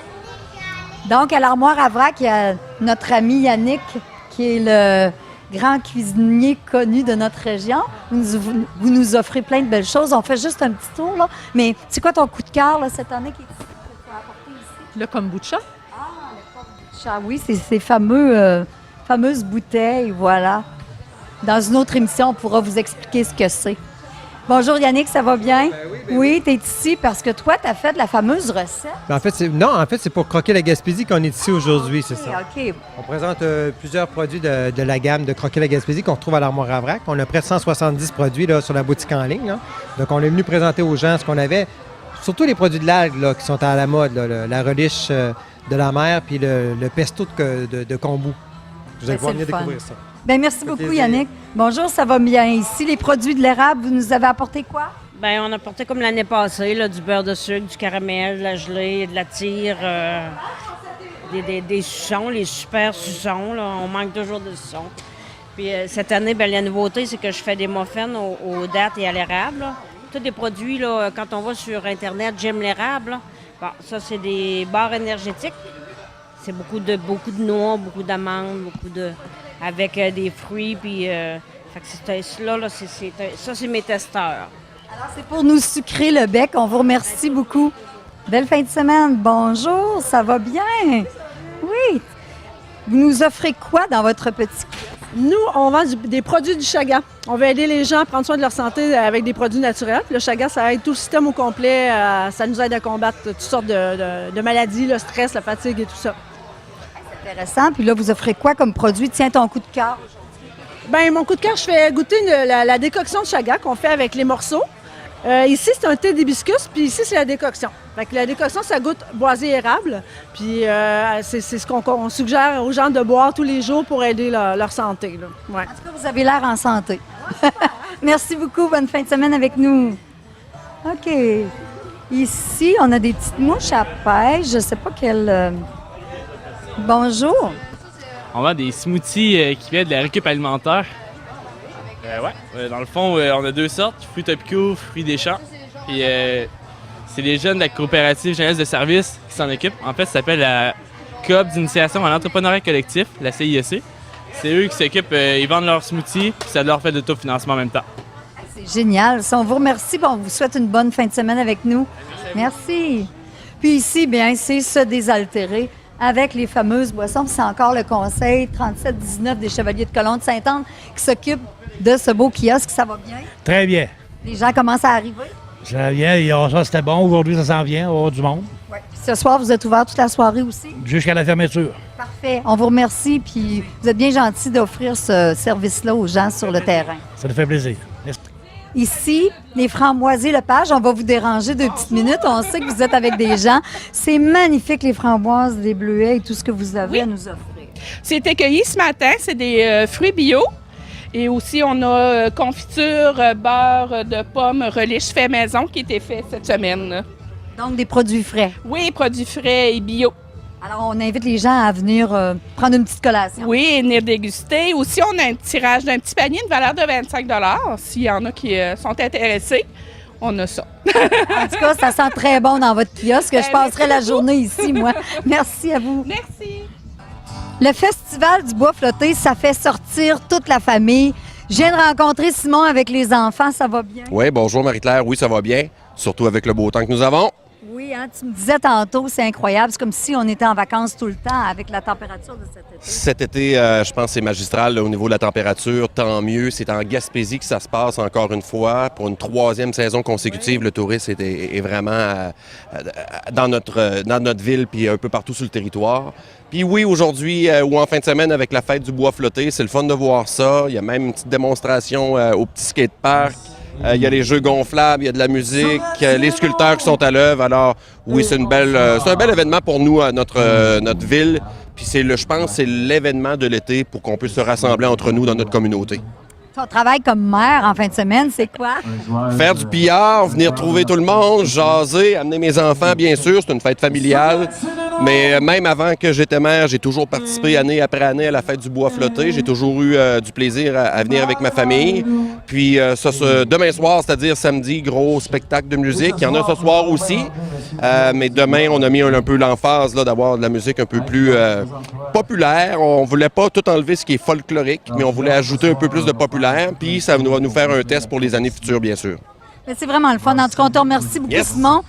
Donc, à l'armoire à vrac, il y a notre ami Yannick, qui est le grand cuisinier connu de notre région. Vous nous offrez plein de belles choses. On fait juste un petit tour, là. Mais c'est quoi ton coup de cœur, là, cette année, qui est ici, que tu as apporté ici? Le kombucha. Ah, le kombucha. Oui, c'est ces fameuses bouteilles, voilà. Dans une autre émission, on pourra vous expliquer ce que c'est. Bonjour Yannick, ça va bien? Oui, tu es ici parce que toi, tu as fait de la fameuse recette. En fait, c'est pour Croquer la Gaspésie qu'on est ici aujourd'hui, c'est ça. OK. On présente plusieurs produits de la gamme de Croquer la Gaspésie qu'on retrouve à l'Armoire à vrac. On a près de 170 produits là, sur la boutique en ligne. Là. Donc, on est venu présenter aux gens ce qu'on avait, surtout les produits de l'algue là, qui sont à la mode, là, la relish de la mer puis le pesto de kombu. Vous allez pouvoir venir découvrir ça. Bien, merci beaucoup, Yannick. Bonjour, ça va bien ici. Les produits de l'érable, vous nous avez apporté quoi? Bien, on a apporté comme l'année passée, là, du beurre de sucre, du caramel, de la gelée, de la tire, des suçons, les super suçons. Là. On manque toujours de suçons. Puis cette année, bien, la nouveauté, c'est que je fais des muffins aux dattes et à l'érable. Là. Tous des produits, là, quand on va sur Internet, j'aime l'érable. Là. Bon, ça, c'est des barres énergétiques. C'est beaucoup de noix, beaucoup d'amandes, avec des fruits, puis ça, c'est mes testeurs. Alors, c'est pour nous sucrer le bec. On vous remercie beaucoup. Belle fin de semaine. Bonjour, ça va bien? Oui. Vous nous offrez quoi dans votre petit kiosque? Nous, on vend des produits du chaga. On veut aider les gens à prendre soin de leur santé avec des produits naturels. Le chaga, ça aide tout le système au complet. Ça nous aide à combattre toutes sortes de maladies, le stress, la fatigue et tout ça. C'est intéressant. Puis là, vous offrez quoi comme produit? Tiens, ton coup de cœur. Bien, mon coup de cœur, je fais goûter la décoction de chaga qu'on fait avec les morceaux. Ici, c'est un thé d'hibiscus, puis ici, c'est la décoction. Fait que la décoction, ça goûte boisé érable. Puis c'est ce qu'on suggère aux gens de boire tous les jours pour aider leur santé. Là. Ouais. En tout cas, vous avez l'air en santé. Merci beaucoup. Bonne fin de semaine avec nous. OK. Ici, on a des petites mouches à pêche. Je ne sais pas quelle... Bonjour. On vend des smoothies qui viennent de la récup alimentaire. Dans le fond, on a deux sortes, fruits tropicaux, fruits des champs. Puis c'est les jeunes de la coopérative jeunesse de service qui s'en occupent. En fait, ça s'appelle la Coop d'initiation à l'entrepreneuriat collectif, la CIEC. C'est eux qui s'occupent, ils vendent leurs smoothies, puis ça leur fait de l'autofinancement en même temps. C'est génial. Ça, on vous remercie. Bon, on vous souhaite une bonne fin de semaine avec nous. Merci. Puis ici, bien, c'est se désaltérer avec les fameuses boissons. C'est encore le conseil 3719 des Chevaliers de Colomb de Sainte-Anne qui s'occupe de ce beau kiosque. Ça va bien? Très bien. Les gens commencent à arriver? Ça vient. Hier, ça, c'était bon. Aujourd'hui, ça s'en vient. On va avoir du monde. Oui. Ce soir, vous êtes ouvert toute la soirée aussi? Jusqu'à la fermeture. Parfait. On vous remercie. Puis vous êtes bien gentil d'offrir ce service-là aux gens sur le terrain. Ça nous fait plaisir. Merci. Ici, les framboisiers Lepage, on va vous déranger 2 petites minutes. On sait que vous êtes avec des gens. C'est magnifique, les framboises, les bleuets et tout ce que vous avez à nous offrir. C'est cueilli ce matin. C'est des fruits bio. Et aussi, on a confiture, beurre de pommes, relish fait maison qui a été fait cette semaine. Donc, des produits frais. Oui, produits frais et bio. Alors, on invite les gens à venir prendre une petite collation. Oui, venir déguster. Aussi, on a un tirage d'un petit panier de valeur de 25 $. S'il y en a qui sont intéressés, on a ça. En tout cas, ça sent très bon dans votre kiosque. Je passerai la journée ici, moi. Merci à vous. Merci. Le Festival du bois flotté, ça fait sortir toute la famille. Je viens de rencontrer Simon avec les enfants. Ça va bien? Oui, bonjour Marie-Claire. Oui, ça va bien. Surtout avec le beau temps que nous avons. Oui, hein, tu me disais tantôt, c'est incroyable. C'est comme si on était en vacances tout le temps avec la température de cet été. Cet été, je pense que c'est magistral là, au niveau de la température. Tant mieux. C'est en Gaspésie que ça se passe encore une fois. Pour une 3e saison consécutive, le tourisme est vraiment dans notre ville puis un peu partout sur le territoire. Puis oui, aujourd'hui ou en fin de semaine avec la fête du bois flotté, c'est le fun de voir ça. Il y a même une petite démonstration au petit skatepark. Il y a les jeux gonflables, il y a de la musique, les sculpteurs qui sont à l'œuvre. Alors oui, c'est un bel événement pour nous, notre ville. Puis je pense c'est l'événement de l'été pour qu'on puisse se rassembler entre nous dans notre communauté. Ton travail comme maire en fin de semaine, c'est quoi? Faire du pillard, venir trouver tout le monde, jaser, amener mes enfants, bien sûr. C'est une fête familiale. Mais même avant que j'étais maire, j'ai toujours participé année après année à la fête du bois flotté. J'ai toujours eu du plaisir à venir avec ma famille. Puis demain soir, c'est-à-dire samedi, gros spectacle de musique. Il y en a ce soir aussi. Mais demain, on a mis un peu l'emphase d'avoir de la musique un peu plus populaire. On voulait pas tout enlever ce qui est folklorique, mais on voulait ajouter un peu plus de populaire. Puis ça va nous faire un test pour les années futures, bien sûr. Mais c'est vraiment le fun. En tout cas, on te remercie beaucoup, Simon.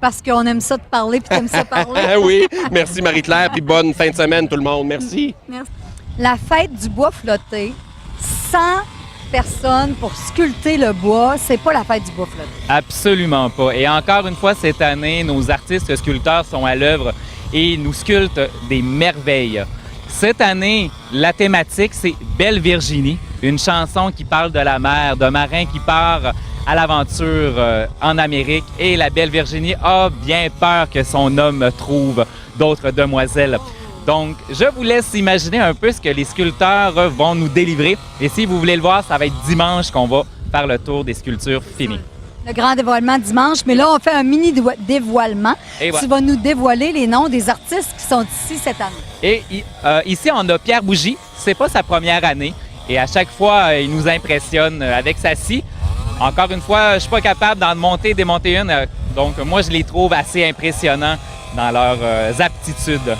Parce qu'on aime ça de parler, puis t'aimes ça parler. Oui, merci Marie-Claire, puis bonne fin de semaine tout le monde. Merci. Merci. La fête du bois flotté, 100 personnes pour sculpter le bois, c'est pas la fête du bois flotté. Absolument pas. Et encore une fois, cette année, nos artistes sculpteurs sont à l'œuvre et nous sculptent des merveilles. Cette année, la thématique, c'est Belle Virginie, une chanson qui parle de la mer, d'un marin qui part à l'aventure en Amérique. Et la belle Virginie a bien peur que son homme trouve d'autres demoiselles. Donc, je vous laisse imaginer un peu ce que les sculpteurs vont nous délivrer. Et si vous voulez le voir, ça va être dimanche qu'on va faire le tour des sculptures finies. Le grand dévoilement dimanche, mais là, on fait un mini dévoilement. Et voilà. Tu vas nous dévoiler les noms des artistes qui sont ici cette année. Et ici, on a Pierre Bougie. C'est pas sa première année. Et à chaque fois, il nous impressionne avec sa scie. Encore une fois, je ne suis pas capable d'en monter et démonter une. Donc, moi, je les trouve assez impressionnants dans leurs aptitudes.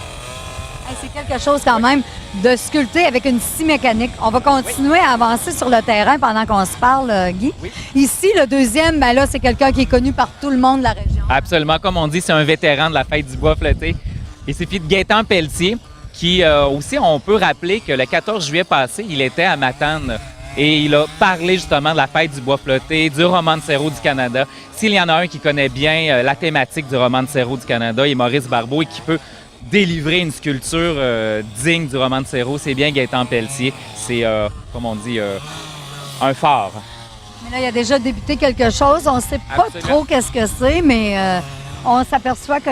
Hey, c'est quelque chose quand même de sculpter avec une scie mécanique. On va continuer à avancer sur le terrain pendant qu'on se parle, Guy. Oui. Ici, le deuxième, ben là, c'est quelqu'un qui est connu par tout le monde de la région. Absolument. Comme on dit, c'est un vétéran de la fête du bois flotté. Il suffit de Gaétan Pelletier, qui aussi, on peut rappeler que le 14 juillet passé, il était à Matane. Et il a parlé justement de la fête du bois flotté, du romancero du Canada. S'il y en a un qui connaît bien la thématique du romancero du Canada, il est Maurice Barbeau et qui peut délivrer une sculpture digne du romancero, c'est bien Gaétan Pelletier. C'est, comme on dit, un phare. Mais là, il a déjà débuté quelque chose. On ne sait pas trop qu'est-ce que c'est, mais on s'aperçoit que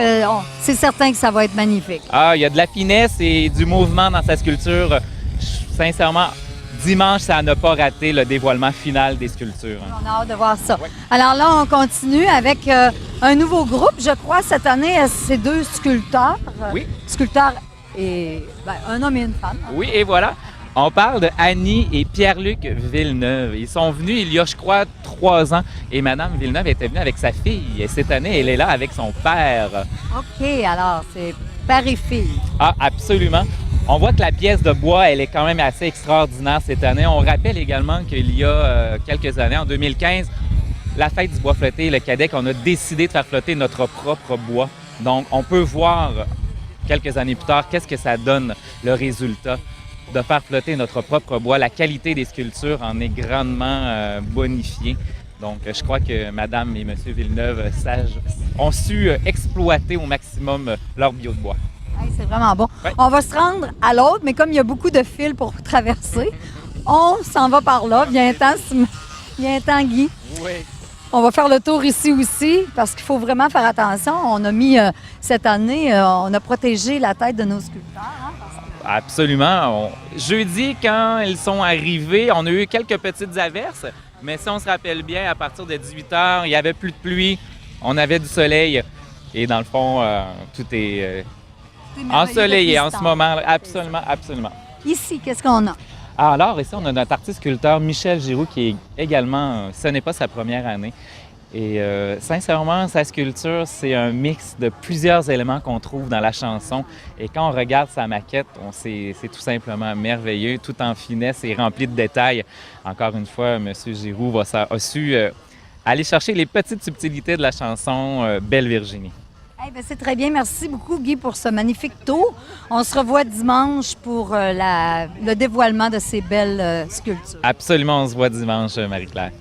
c'est certain que ça va être magnifique. Ah, il y a de la finesse et du mouvement dans sa sculpture. Sincèrement, dimanche, ça n'a pas raté le dévoilement final des sculptures. On a hâte de voir ça. Alors là, on continue avec un nouveau groupe. Je crois, cette année, c'est 2 sculpteurs. Oui. Sculpteurs et un homme et une femme. Oui, et voilà. On parle de Annie et Pierre-Luc Villeneuve. Ils sont venus il y a, je crois, 3 ans. Et Mme Villeneuve était venue avec sa fille. Et cette année, elle est là avec son père. OK, alors, c'est père et fille. Ah, absolument. On voit que la pièce de bois, elle est quand même assez extraordinaire cette année. On rappelle également qu'il y a quelques années, en 2015, la fête du bois flotté, le Cadec, on a décidé de faire flotter notre propre bois. Donc, on peut voir quelques années plus tard qu'est-ce que ça donne, le résultat de faire flotter notre propre bois. La qualité des sculptures en est grandement bonifiée. Donc, je crois que Mme et M. Villeneuve ont su exploiter au maximum leur bio de bois. Hey, c'est vraiment bon. Ouais. On va se rendre à l'autre, mais comme il y a beaucoup de fils pour traverser, on s'en va par là. Viens-t'en, Guy. Oui. On va faire le tour ici aussi, parce qu'il faut vraiment faire attention. On a mis, cette année, on a protégé la tête de nos sculpteurs. Hein? Absolument. Jeudi, quand ils sont arrivés, on a eu quelques petites averses, mais si on se rappelle bien, à partir de 18 h, il n'y avait plus de pluie, on avait du soleil, et dans le fond, tout est ensoleillé en ce moment. Absolument, absolument. Ici, qu'est-ce qu'on a? Alors, ici, on a notre artiste-sculpteur Michel Giroux, qui est également, ce n'est pas sa première année. Et sincèrement, sa sculpture, c'est un mix de plusieurs éléments qu'on trouve dans la chanson. Et quand on regarde sa maquette, c'est tout simplement merveilleux, tout en finesse et rempli de détails. Encore une fois, M. Giroux a su aller chercher les petites subtilités de la chanson Belle Virginie. Eh bien, c'est très bien. Merci beaucoup, Guy, pour ce magnifique tour. On se revoit dimanche pour le dévoilement de ces belles sculptures. Absolument, on se voit dimanche, Marie-Claire.